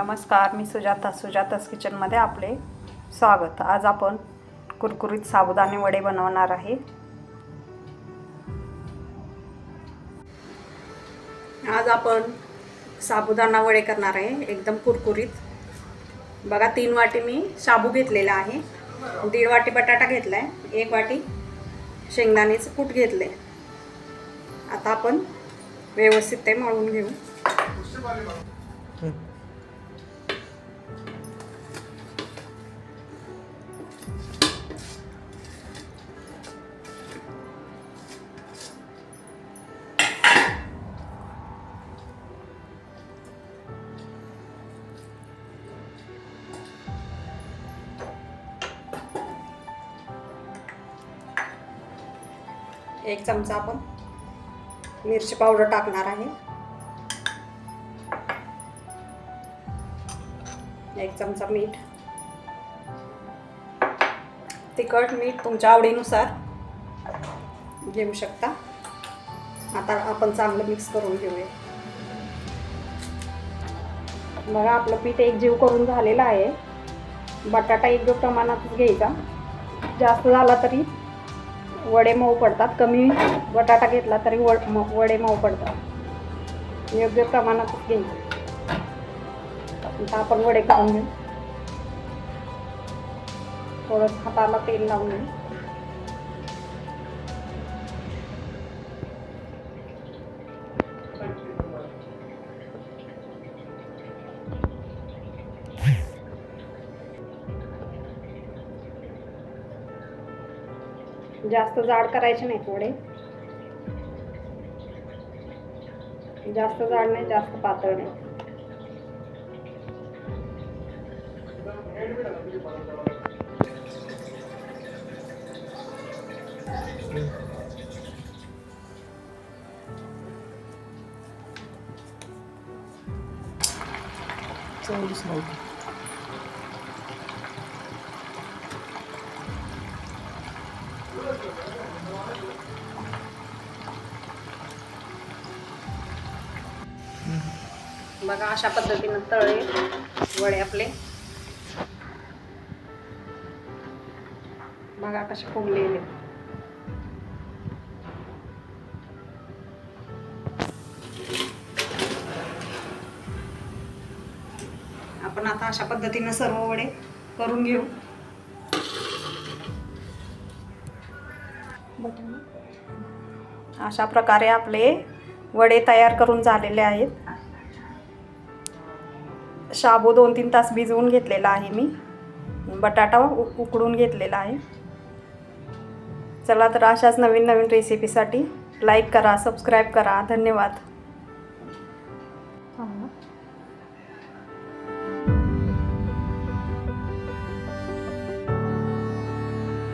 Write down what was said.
नमस्कार, मी सुजातास किचनमध्ये आपले स्वागत। आज आपण कुरकुरीत साबुदाणे वडे बनवणार आहे। आज आपण साबुदाणा वडे करणार आहे, एकदम कुरकुरीत। बघा, 3 वाटी मी शाबू घेतलेला आहे, 1.5 वाटी बटाटा घेतलाय, 1 वाटी शेंगदाण्याचे कूट घेतले। आता आपण व्यवस्थित ते मळून घेऊ। एक चमचा आपण मिरची पावडर टाकणार आहे, 1 चमचा मीठ, तिखट मीठ तुमच्या आवडीनुसार घेऊ शकता। आता आपण चांगलं मिक्स करून घेऊया। बघा, आपलं पीठ एकजीव करून झालेलं आहे। बटाटा योग्य प्रमाणात घ्यायचा, जास्त झाला तरी वडे मऊ पडतात, कमी बटाटा घेतला तरी वडे मऊ पडतात। योग्य प्रमाणात घ्यायचं। आता आपण वडे काढून घेऊ। थोडं हाताला तेल लावून घेऊ। जास्त जाड करायचे नाही, थोडे जास्त जाड नाही, जास्त पातळ नाही। बघा, अशा पद्धतीने तळले वडे आपले। बघा कसे फुगलेले। आपण आता अशा पद्धतीने सर्व वडे करून घेऊ। अशा प्रकारे आपले वडे तयार करून झालेले आहेत। शाबू 2-3 तास भिजवून घेतलेला आहे मी, बटाटा उकडून घेतलेला आहे। चला तर अशाच नवीन रेसिपीसाठी लाईक करा, सबस्क्राईब करा। धन्यवाद।